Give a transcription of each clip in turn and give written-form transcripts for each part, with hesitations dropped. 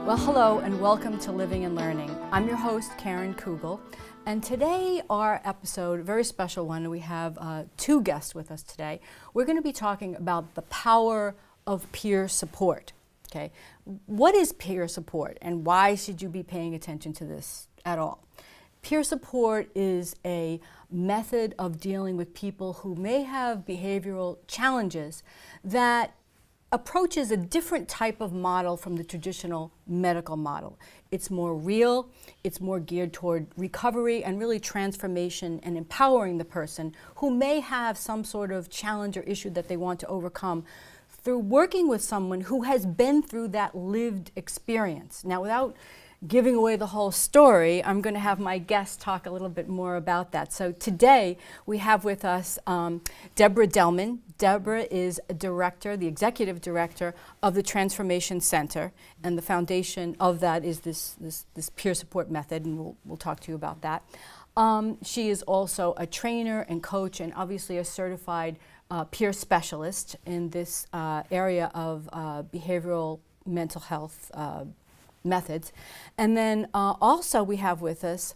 Well, hello and welcome to Living and Learning. I'm your host, Karen Kugel, and today our episode, a very special one, we have two guests with us today. We're going to be talking about the power of peer support. Okay, what is peer support and why should you be paying attention to this at all? Peer support is a method of dealing with people who may have behavioral challenges that approaches a different type of model from the traditional medical model. It's more real, it's more geared toward recovery and really transformation and empowering the person who may have some sort of challenge or issue that they want to overcome through working with someone who has been through that lived experience. Now, without giving away the whole story, I'm going to have my guests talk a little bit more about that. So today we have with us Deborah Delman. Deborah is a director, the executive director of the Transformation Center, and the foundation of that is this peer support method, and we'll talk to you about that. She is also a trainer and coach and obviously a certified peer specialist in this area of behavioral mental health methods. And then also we have with us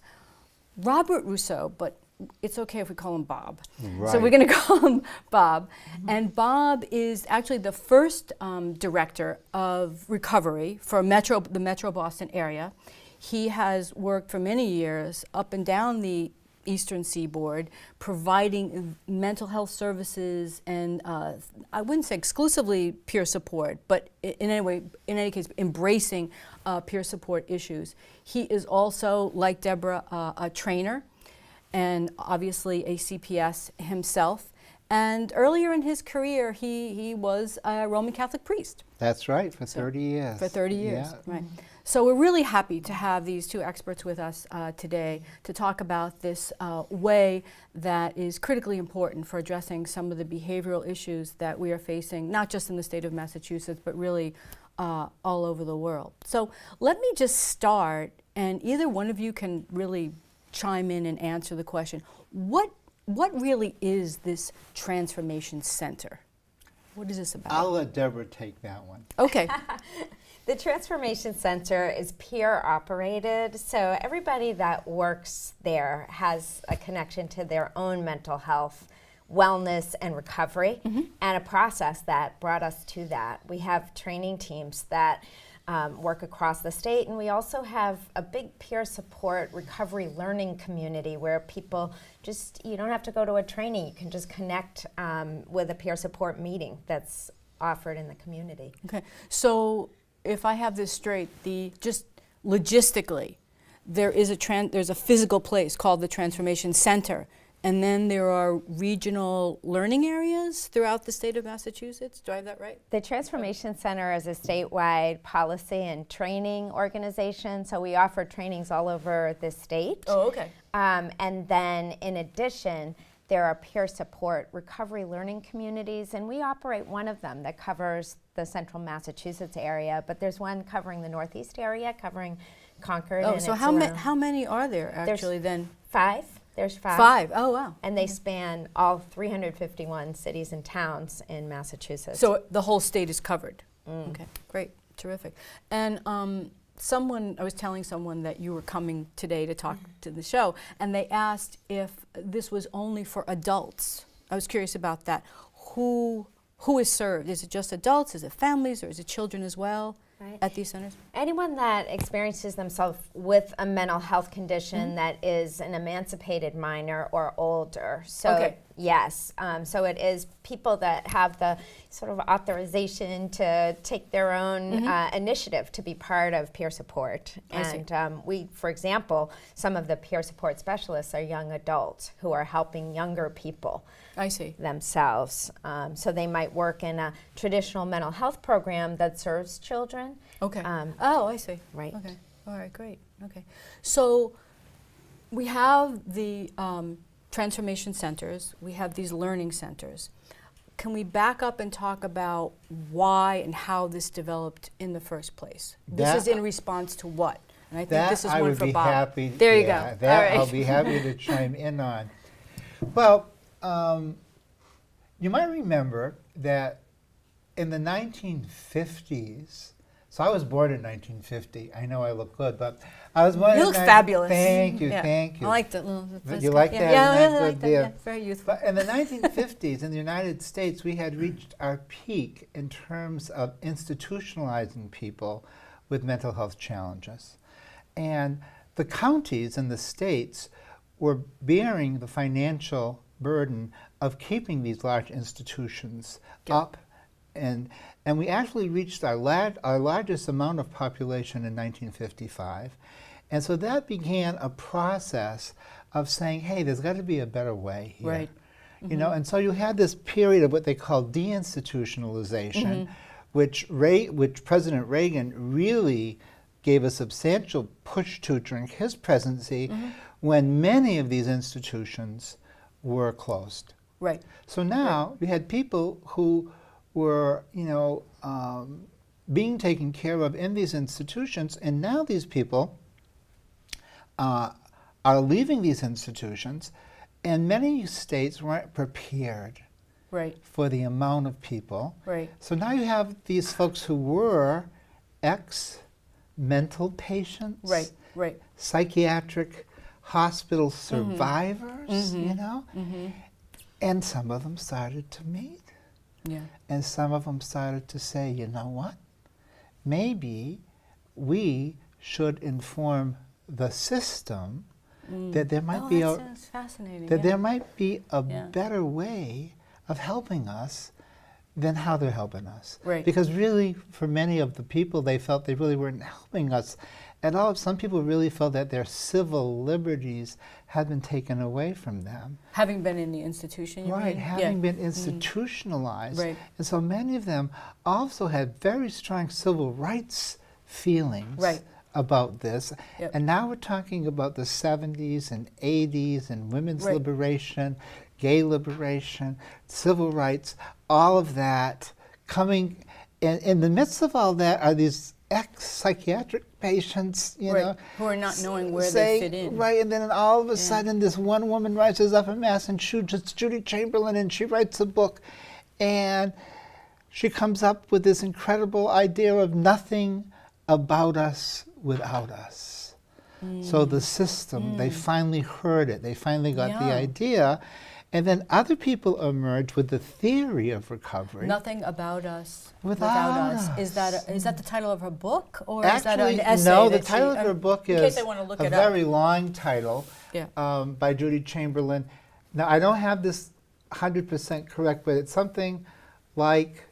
Robert Rousseau, but it's okay if we call him Bob. Right. So we're going to call him Bob. Mm-hmm. And Bob is actually the first director of recovery for the Metro Boston area. He has worked for many years up and down the Eastern Seaboard, providing mental health services and I wouldn't say exclusively peer support, but in any case, embracing peer support issues. He is also, like Deborah, a trainer and obviously a CPS himself. And earlier in his career, he was a Roman Catholic priest. That's right, for 30 years. For 30 years, yeah. Right. So we're really happy to have these two experts with us today to talk about this way that is critically important for addressing some of the behavioral issues that we are facing, not just in the state of Massachusetts, but really all over the world. So let me just start, and either one of you can really chime in and answer the question, what really is this Transformation Center? What is this about? I'll let Deborah take that one. Okay. The Transformation Center is peer operated, so everybody that works there has a connection to their own mental health, wellness, and recovery, and a process that brought us to that. We have training teams that work across the state, and we also have a big peer support recovery learning community where people you don't have to go to a training, you can just connect with a peer support meeting that's offered in the community. Okay, so if I have this straight, just logistically, there's a physical place called the Transformation Center, and then there are regional learning areas throughout the state of Massachusetts. Do I have that right? The Transformation Center is a statewide policy and training organization, so we offer trainings all over the state. Oh, okay. And then in addition, there are peer support recovery learning communities, and we operate one of them that covers the central Massachusetts area, but there's one covering the northeast area, covering Concord. Oh, and so how many are there actually then? There's five. Five, oh wow. And they span all 351 cities and towns in Massachusetts. So the whole state is covered. Okay, great, terrific. And I was telling someone that you were coming today to talk to the show, and they asked if this was only for adults. I was curious about that. Who is served? Is it just adults? Is it families? Or is it children as well at these centers? Anyone that experiences themselves with a mental health condition that is an emancipated minor or older. So yes, so it is people that have the sort of authorization to take their own initiative to be part of peer support. And we, for example, some of the peer support specialists are young adults who are helping younger people themselves. So they might work in a traditional mental health program that serves children. Okay. I see. Right. Okay. All right, great. Okay. So we have the transformation centers. We have these learning centers. Can we back up and talk about why and how this developed in the first place? This is in response to what? And I think this is one for Bob. There you go. That I'll be happy to chime in on. Well, you might remember that in the 1950s, So I was born in 1950. I know I look good, but I was born You in look fabulous. Thank you, Yeah. thank you. I like that. You like that? Yeah, Isn't I that like good? that. Yeah. Yeah, very youthful. But in the 1950s, in the United States, we had reached our peak in terms of institutionalizing people with mental health challenges. And the counties and the states were bearing the financial burden of keeping these large institutions up. And we actually reached our largest amount of population in 1955. And so that began a process of saying, hey, there's got to be a better way here. Right. You know, and so you had this period of what they call deinstitutionalization, which President Reagan really gave a substantial push to during his presidency, when many of these institutions were closed. Right. So now you had people who were, being taken care of in these institutions, and now these people are leaving these institutions, and many states weren't prepared Right. for the amount of people. Right. So now you have these folks who were ex-mental patients, Right. Right. psychiatric hospital survivors, and some of them started to meet. Yeah. And some of them started to say, you know what? Maybe we should inform the system that there might be that's fascinating. there might be a Yeah. better way of helping us than how they're helping us. Right. Because really, for many of the people, they felt they really weren't helping us at all. Some people really felt that their civil liberties had been taken away from them. Having been in the institution, you Right, mean? having been institutionalized. Right. And so many of them also had very strong civil rights feelings Right. about this. Yep. And now we're talking about the 70s and 80s and women's Right. liberation, gay liberation, civil rights, all of that coming. And in the midst of all that are these ex-psychiatric patients, Right. Who are not knowing where saying, they fit in. Right, and then all of a sudden this one woman rises up in Massachusetts, Judy Chamberlain, and she writes a book, and she comes up with this incredible idea of nothing about us without us. So the system, they finally heard it, they finally got the Yeah. idea, and then other people emerged with the theory of recovery. Nothing about us Without us. Is that the title of her book, or is that Actually, an essay? no, the that title she, of her book in is case they want to look a it very up. long title Yeah. by Judy Chamberlain. Now, I don't have this 100% correct, but it's something like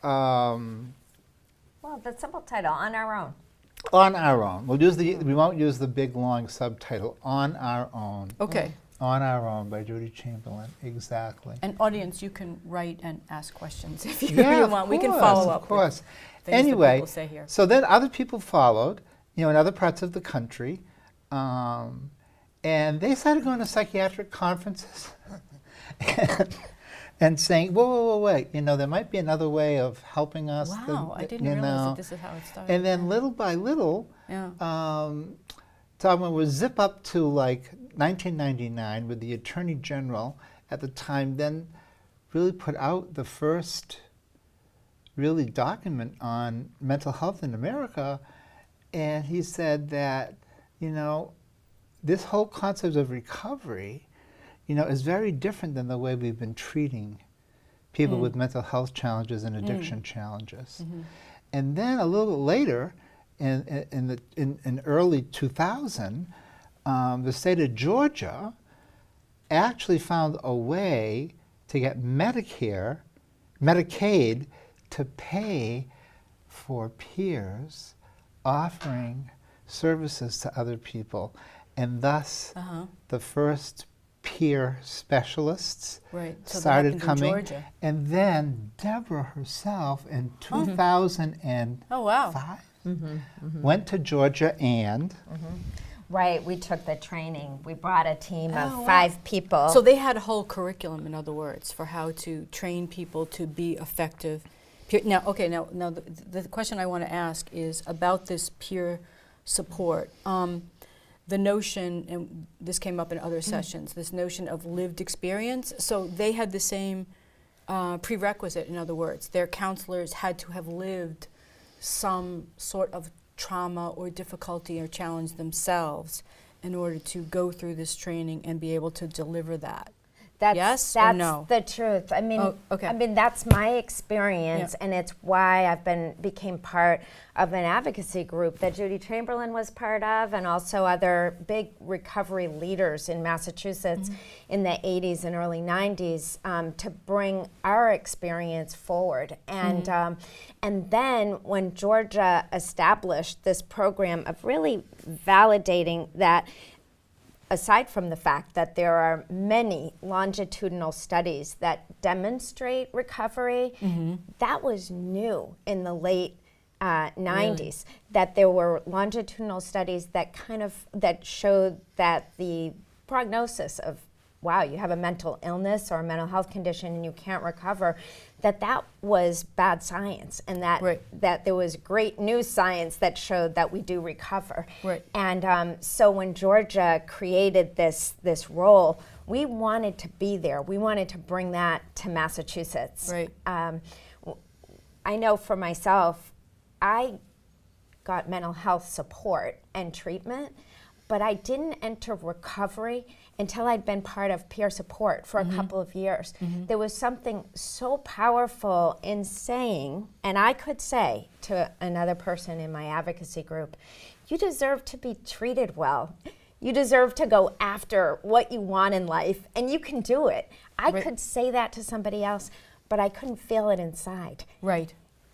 Well, the simple title, On Our Own. On Our Own. We won't use the big long subtitle, On Our Own. Okay. On Our Own by Judy Chamberlain, exactly. And audience, you can write and ask questions if you, Yeah, you of want. We can course, follow up Of course. with things Anyway, that people say here. so then other people followed, in other parts of the country, and they started going to psychiatric conferences and saying, whoa, wait, there might be another way of helping us. Wow, I didn't realize that this is how it started. And then little by little, Yeah. Someone would zip up to like 1999 with the Attorney General at the time then really put out the first really document on mental health in America. And he said that, this whole concept of recovery, is very different than the way we've been treating people with mental health challenges and addiction challenges. And then a little bit later, in early 2000, the state of Georgia actually found a way to get Medicaid to pay for peers offering services to other people, and thus the first peer specialists Right. So that started happened in coming. Georgia. And then Deborah herself in 2005 Oh, wow. went to Georgia and Right, we took the training. We brought a team Oh, of wow. 5 people. So they had a whole curriculum, in other words, for how to train people to be effective. Now, the question I want to ask is about this peer support. The notion, and this came up in other sessions, this notion of lived experience. So they had the same prerequisite, in other words. Their counselors had to have lived some sort of trauma or difficulty or challenge themselves in order to go through this training and be able to deliver that. Yes or no? That's the truth. I mean, okay. I mean that's my experience, and it's why I've became part of an advocacy group that Judy Chamberlain was part of, and also other big recovery leaders in Massachusetts in the 80s and early 90s to bring our experience forward. And and then when Georgia established this program of really validating that, aside from the fact that there are many longitudinal studies that demonstrate recovery, that was new in the late 90s, that there were longitudinal studies that showed that the prognosis of, wow, you have a mental illness or a mental health condition and you can't recover, that was bad science, and that there was great new science that showed that we do recover. And so when Georgia created this role, we wanted to be there. We wanted to bring that to Massachusetts. I know for myself, I got mental health support and treatment, but I didn't enter recovery until I'd been part of peer support for a couple of years. There was something so powerful in saying, and I could say to another person in my advocacy group, you deserve to be treated well. You deserve to go after what you want in life, and you can do it. I could say that to somebody else, but I couldn't feel it inside.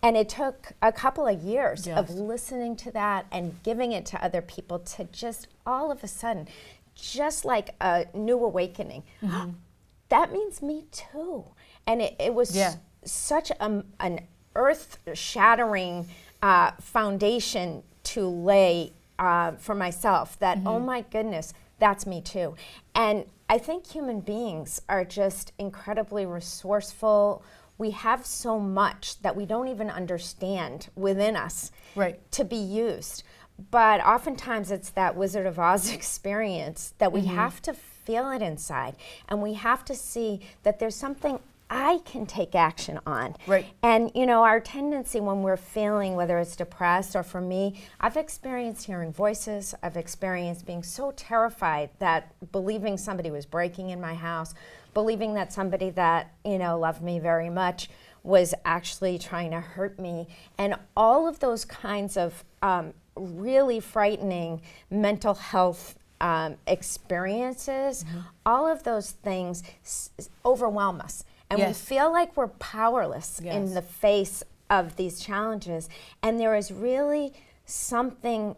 And it took a couple of years of listening to that and giving it to other people to just all of a sudden, just like a new awakening. That means me too. And it was such an earth-shattering foundation to lay for myself that, oh my goodness, that's me too. And I think human beings are just incredibly resourceful. We have so much that we don't even understand within us to be used. But oftentimes it's that Wizard of Oz experience that we have to feel it inside, and we have to see that there's something I can take action on. And you know, our tendency when we're feeling, whether it's depressed or for me, I've experienced hearing voices, I've experienced being so terrified that believing somebody was breaking in my house, believing that somebody that, you know, loved me very much was actually trying to hurt me. And all of those kinds of really frightening mental health experiences, all of those things overwhelm us. And we feel like we're powerless in the face of these challenges. And there is really something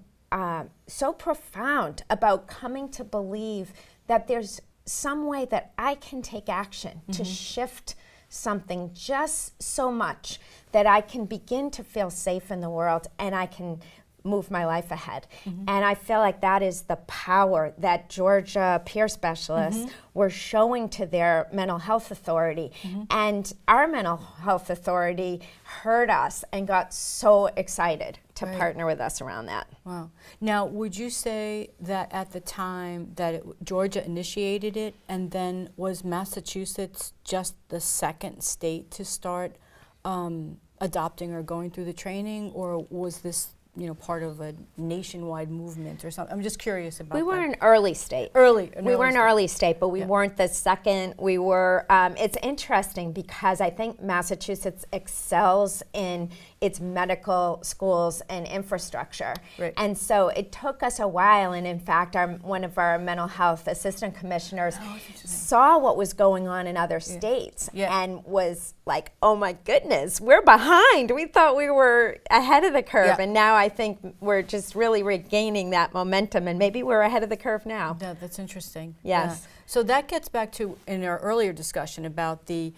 so profound about coming to believe that there's some way that I can take action to shift something just so much that I can begin to feel safe in the world and I can move my life ahead. And I feel like that is the power that Georgia peer specialists were showing to their mental health authority. And our mental health authority heard us and got so excited to partner with us around that. Wow. Now, would you say that at the time that Georgia initiated it, and then was Massachusetts just the second state to start adopting or going through the training, or was this, you know, part of a nationwide movement or something? I'm just curious about that. We were an early state. We were an early state, but we weren't the second. We were, it's interesting because I think Massachusetts excels in its medical schools and infrastructure. And so it took us a while, and in fact, one of our mental health assistant commissioners saw what was going on in other states and was like, oh my goodness, we're behind. We thought we were ahead of the curve, and now I think we're just really regaining that momentum, and maybe we're ahead of the curve now. Yeah, that's interesting. Yes. So that gets back to, in our earlier discussion about the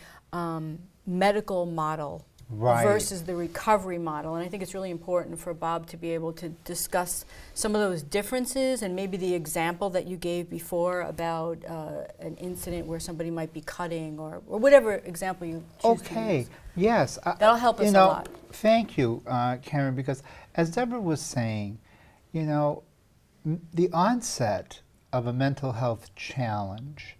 medical model versus the recovery model. And I think it's really important for Bob to be able to discuss some of those differences, and maybe the example that you gave before about an incident where somebody might be cutting, or whatever example you choose to use. Yes. That'll help us a lot. Thank you, Karen, because as Deborah was saying, you know, the onset of a mental health challenge,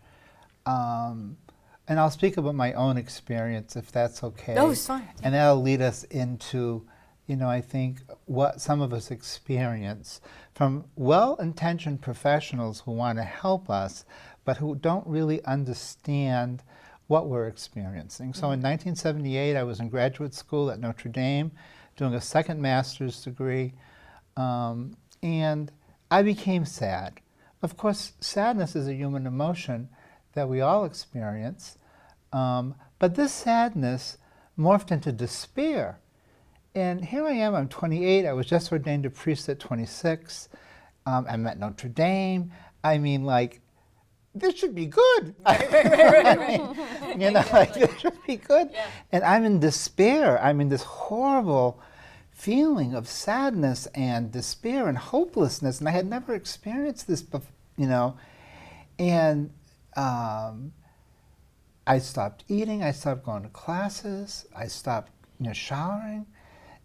and I'll speak about my own experience if that's okay. No, it's fine. And that'll lead us into I think what some of us experience from well-intentioned professionals who want to help us, but who don't really understand what we're experiencing. So in 1978, I was in graduate school at Notre Dame doing a second master's degree, and I became sad. Of course, sadness is a human emotion that we all experience, but this sadness morphed into despair. And here I am, I'm 28, I was just ordained a priest at 26, I'm at Notre Dame. I mean, like, this should be good. Right. This should be good. Yeah. And I'm in despair. I'm in this horrible feeling of sadness and despair and hopelessness, and I had never experienced this before, And I stopped eating, I stopped going to classes, I stopped showering.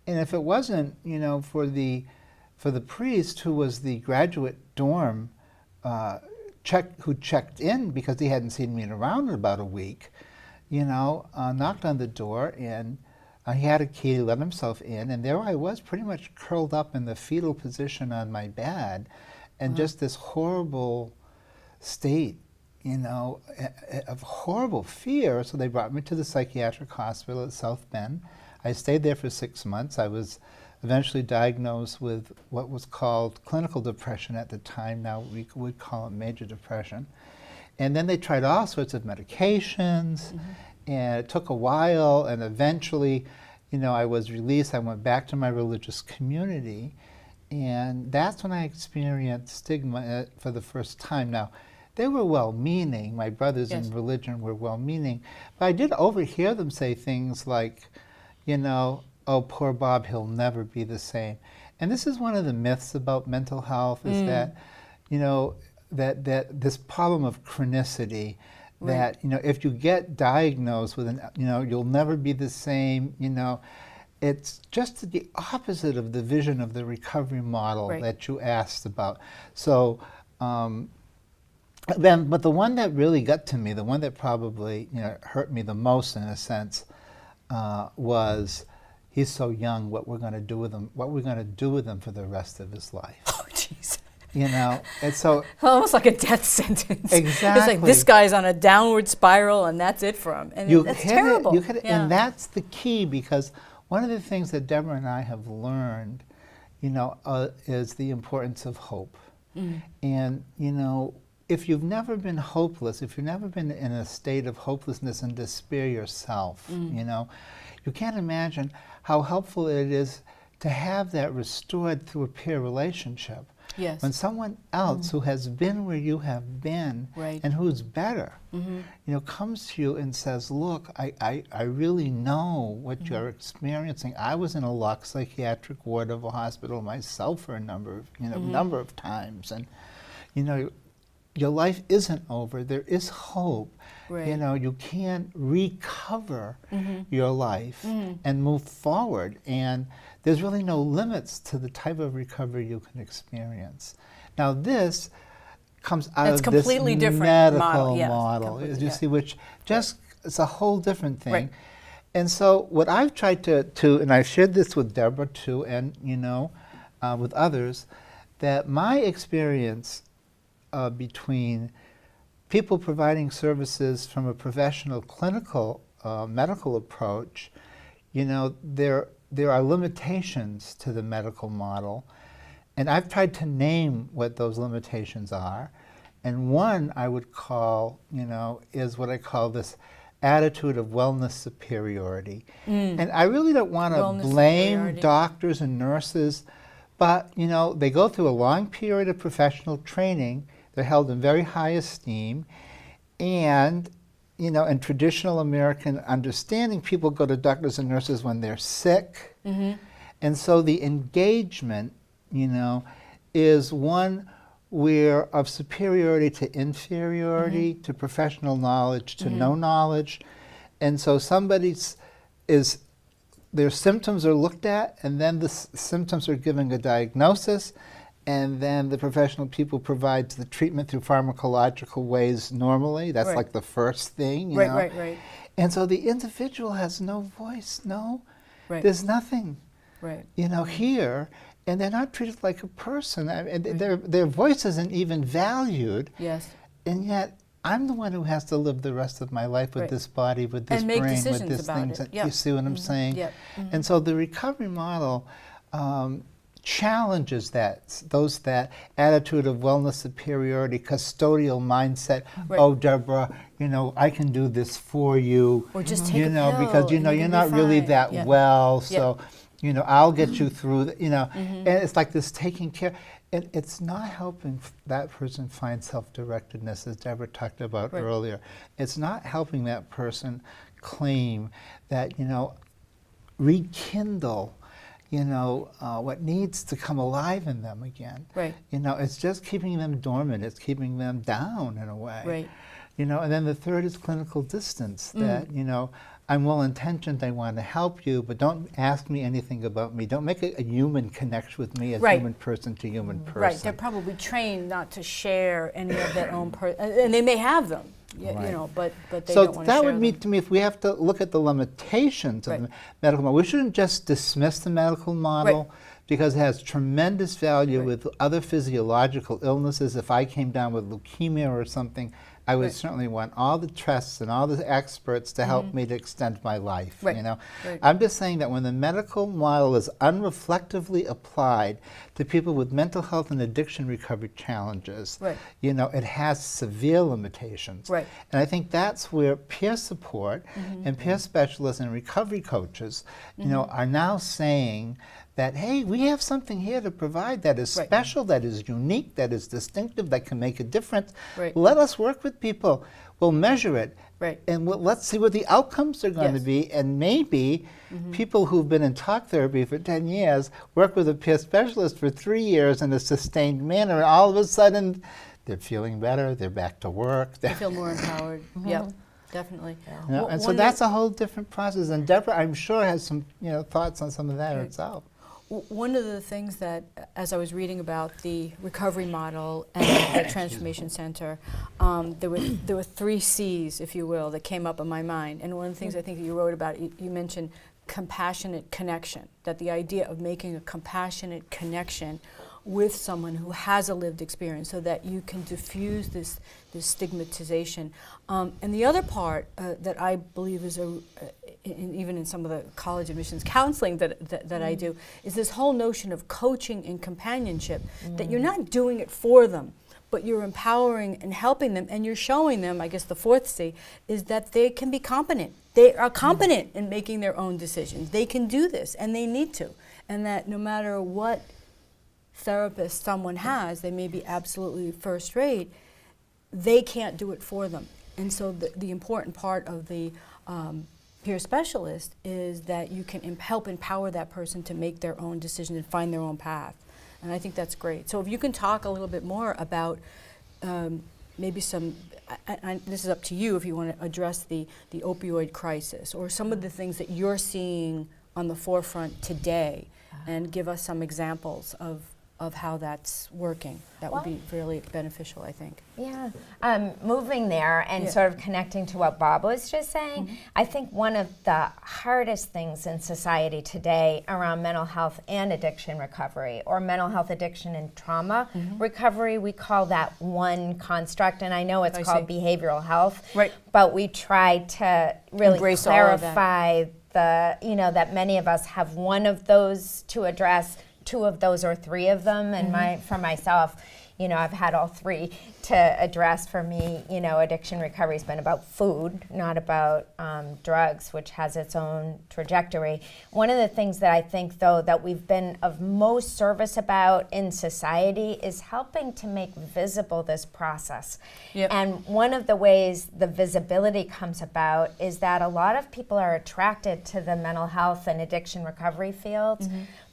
And if it wasn't, for the priest who was the graduate dorm who checked in because he hadn't seen me around in about a week, knocked on the door, and he had a key to let himself in, and there I was pretty much curled up in the fetal position on my bed, and just this horrible state, of horrible fear. So they brought me to the psychiatric hospital at South Bend. I stayed there for 6 months. I was eventually diagnosed with what was called clinical depression at the time. Now we would call it major depression. And then they tried all sorts of medications, and it took a while, and eventually, I was released. I went back to my religious community, and that's when I experienced stigma for the first time. Now, they were well-meaning. My brothers in religion were well-meaning, but I did overhear them say things like, oh, poor Bob, he'll never be the same. And this is one of the myths about mental health, is that, that this problem of chronicity, that, if you get diagnosed with you'll never be the same, it's just the opposite of the vision of the recovery model that you asked about. So, but the one that really got to me, the one that probably, hurt me the most in a sense, was, he's so young, what we're going to do with him, for the rest of his life. Oh, jeez. And so almost like a death sentence. Exactly. It's like this guy's on a downward spiral, and that's it for him. And that's terrible. And that's the key, because one of the things that Deborah and I have learned, is the importance of hope. And if you've never been hopeless, if you've never been in a state of hopelessness and despair yourself, you can't imagine how helpful it is to have that restored through a peer relationship. Yes. When someone else who has been where you have been and who's better, comes to you and says, look, I really know what you're experiencing. I was in a locked psychiatric ward of a hospital myself for a number of times, and your life isn't over. There is hope. You can recover your life and move forward, and there's really no limits to the type of recovery you can experience. Now this comes out of this medical model, you see, which just is a whole different thing. And so what I've tried to and I've shared this with Deborah too, and with others, that my experience between people providing services from a professional clinical medical approach, there are limitations to the medical model, and I've tried to name what those limitations are. And one I would call, is what I call this attitude of wellness superiority. And I really don't want to blame doctors and nurses, but they go through a long period of professional training. They're held in very high esteem, and in traditional American understanding, people go to doctors and nurses when they're sick. And so the engagement, is one where of superiority to inferiority, to professional knowledge to no knowledge. And so their symptoms are looked at, and then the symptoms are given a diagnosis, and then the professional people provides the treatment through pharmacological ways normally. That's like the first thing, you know? Right. And so the individual has no voice, there's nothing. Right. you know, here, and they're not treated like a person. I mean, their voice isn't even valued. Yes. And yet, I'm the one who has to live the rest of my life with Right. this body, with this And make brain, with decisions this about things. it. Yep. You see what I'm saying? Yep. And so the recovery model challenges that attitude of wellness superiority, custodial mindset. Right. Oh, Deborah, you know, I can do this for you. Or just take you a know, pill because you and know you're you're gonna be not really fine. that Yeah. well, Yeah. so you know I'll get you through. You know, and it's like this taking care. And it's not helping that person find self-directedness, as Deborah talked about Right. earlier. It's not helping that person claim that, you know, rekindle, you know, what needs to come alive in them again. Right. You know, it's just keeping them dormant. It's keeping them down in a way. Right. You know, and then the third is clinical distance. That, you know, I'm well-intentioned, I want to help you, but don't ask me anything about me. Don't make a human connection with me as Right. human person to human person. Right. They're probably trained not to share any of their own, and they may have them, you Right. know, but they So don't want to that share would them. mean to me, if we have to look at the limitations of Right. the medical model, we shouldn't just dismiss the medical model because it has tremendous value Right. with other physiological illnesses. If I came down with leukemia or something, I would Right. certainly want all the tests and all the experts to help me to extend my life. Right. You know, Right. I'm just saying that when the medical model is unreflectively applied to people with mental health and addiction recovery challenges, Right. you know, it has severe limitations. Right. And I think that's where peer support and peer specialists and recovery coaches, you know, are now saying that, hey, we have something here to provide that is Right. special, that is unique, that is distinctive, that can make a difference. Right. Let us work with people. We'll measure it. Right. And let's see what the outcomes are going Yes. to be. And maybe people who've been in talk therapy for 10 years work with a peer specialist for 3 years in a sustained manner, and all of a sudden they're feeling better, they're back to work. They feel more empowered. Yep. Definitely. You know, and so that's a whole different process. And Deborah, I'm sure, has some thoughts on some of that herself. One of the things that, as I was reading about the recovery model and the transformation center, there were 3 C's, if you will, that came up in my mind. And one of the things I think that you wrote about, you mentioned compassionate connection, that the idea of making a compassionate connection with someone who has a lived experience so that you can diffuse this stigmatization. And the other part that I believe is even in some of the college admissions counseling that I do, is this whole notion of coaching and companionship, that you're not doing it for them, but you're empowering and helping them, and you're showing them, I guess the 4th C, is that they can be competent. They are competent in making their own decisions. They can do this, and they need to. And that no matter what therapist someone has, they may be absolutely first rate, they can't do it for them. And so the important part of the peer specialist is that you can help empower that person to make their own decision and find their own path. And I think that's great. So if you can talk a little bit more about maybe some, this is up to you if you want to address the opioid crisis or some of the things that you're seeing on the forefront today, and give us some examples of how that's working. That would be really beneficial, I think. Yeah, moving there and sort of connecting to what Bob was just saying, I think one of the hardest things in society today around mental health and addiction recovery, or mental health addiction and trauma recovery, we call that one construct, and I know it's called behavioral health, but we try to really Embrace all of that. clarify that many of us have one of those to address, 2 of those or 3 of them, and for myself, I've had all 3 to address. For me, addiction recovery has been about food, not about drugs, which has its own trajectory. One of the things that I think, though, that we've been of most service about in society is helping to make visible this process. And one of the ways the visibility comes about is that a lot of people are attracted to the mental health and addiction recovery fields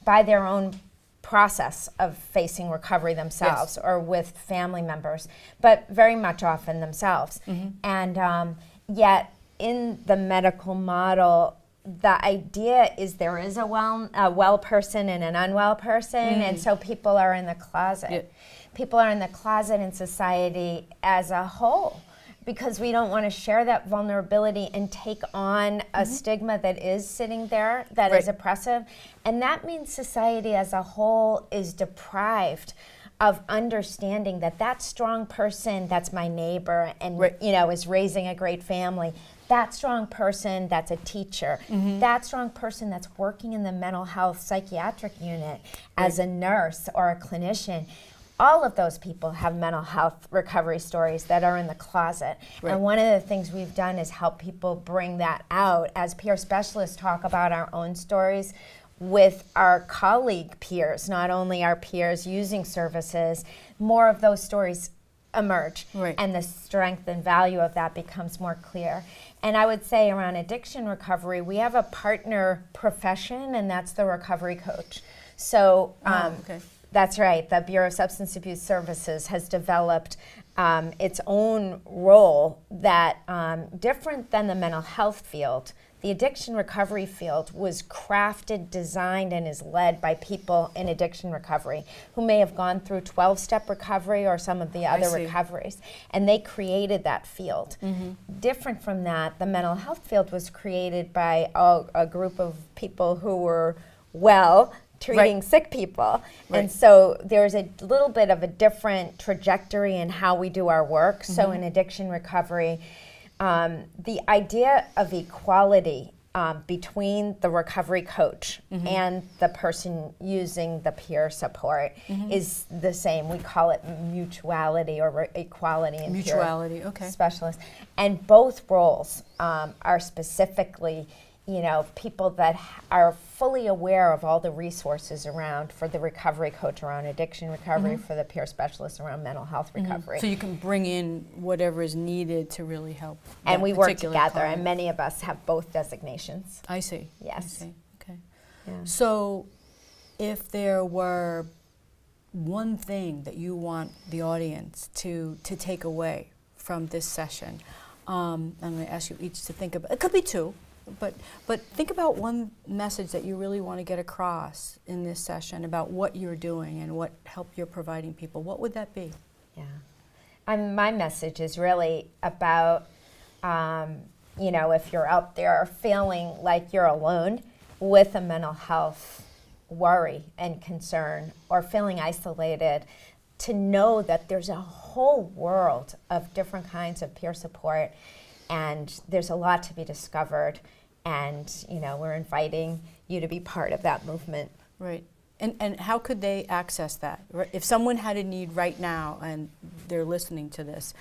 by their own process of facing recovery themselves or with family members, but very much often themselves. And yet in the medical model, the idea is there is a well person and an unwell person, and so people are in the closet. People are in the closet in society as a whole, because we don't want to share that vulnerability and take on a stigma that is sitting there that is oppressive. And that means society as a whole is deprived of understanding that that strong person that's my neighbor and you know, is raising a great family, that strong person that's a teacher, that strong person that's working in the mental health psychiatric unit as a nurse or a clinician, all of those people have mental health recovery stories that are in the closet. And one of the things we've done is help people bring that out as peer specialists talk about our own stories with our colleague peers, not only our peers using services, more of those stories emerge and the strength and value of that becomes more clear. And I would say around addiction recovery, we have a partner profession, and that's the recovery coach. So that's right, the Bureau of Substance Abuse Services has developed its own role that different than the mental health field. The addiction recovery field was crafted, designed, and is led by people in addiction recovery who may have gone through 12-step recovery or some of the other recoveries. And they created that field. Different from that, the mental health field was created by a group of people who were well, treating sick people. And so there's a little bit of a different trajectory in how we do our work. So in addiction recovery, the idea of equality between the recovery coach and the person using the peer support is the same. We call it mutuality or equality in peer specialists. And both roles are specifically, you know, people that are fully aware of all the resources around for the recovery coach around addiction recovery, for the peer specialist around mental health recovery. So you can bring in whatever is needed to really help. And we work together, and many of us have both designations. I see. Yes. I see. Okay. Yeah. So if there were one thing that you want the audience to take away from this session, I'm going to ask you each to think about, it could be two, but think about one message that you really want to get across in this session about what you're doing and what help you're providing people. What would that be? Yeah. My message is really about, you know, if you're out there feeling like you're alone with a mental health worry and concern or feeling isolated, to know that there's a whole world of different kinds of peer support, and there's a lot to be discovered. And, you know, we're inviting you to be part of that movement. Right. And how could they access that? If someone had a need right now and they're listening to this,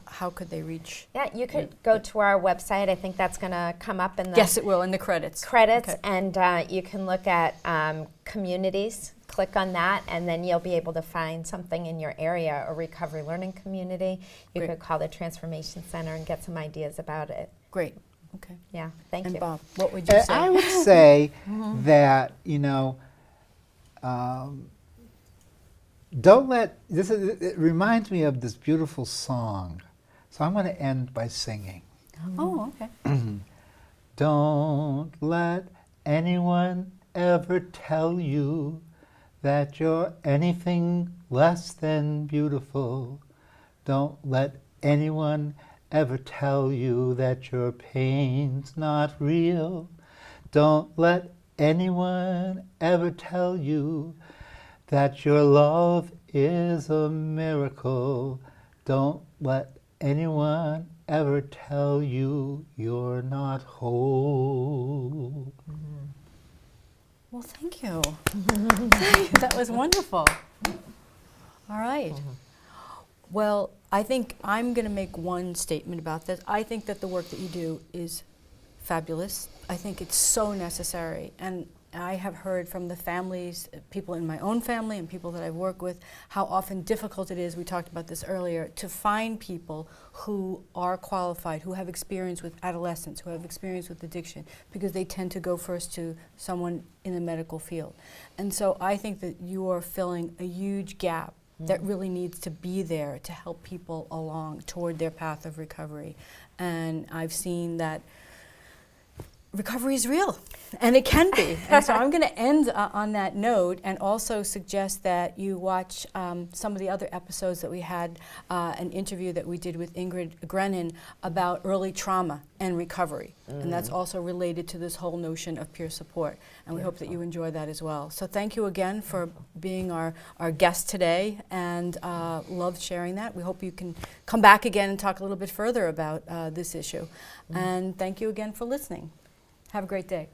how could they reach? Yeah, you could go to our website. I think that's going to come up in the... Yes, it will, in the credits. And you can look at communities. Click on that, and then you'll be able to find something in your area, a recovery learning community. You could call the Transformation Center and get some ideas about it. Great. Okay. Yeah, thank you. And Bob, what would you say? I would say that, you know, don't let, it reminds me of this beautiful song. So I'm going to end by singing. Oh, okay. Don't let anyone ever tell you that you're anything less than beautiful. Don't let anyone ever tell you that your pain's not real. Don't let anyone ever tell you that your love is a miracle. Don't let anyone ever tell you you're not whole. Well, thank you. That was wonderful. All right. Well, I think I'm going to make one statement about this. I think that the work that you do is fabulous. I think it's so necessary. And I have heard from the families, people in my own family and people that I've worked with, how often difficult it is, we talked about this earlier, to find people who are qualified, who have experience with adolescents, who have experience with addiction, because they tend to go first to someone in the medical field. And so I think that you are filling a huge gap that really needs to be there to help people along toward their path of recovery. And I've seen that recovery is real, and it can be. And so I'm going to end on that note and also suggest that you watch some of the other episodes that we had, an interview that we did with Ingrid Grennan about early trauma and recovery. And that's also related to this whole notion of peer support. And we hope that you enjoy that as well. So thank you again for being our guest today, and loved sharing that. We hope you can come back again and talk a little bit further about this issue. And thank you again for listening. Have a great day.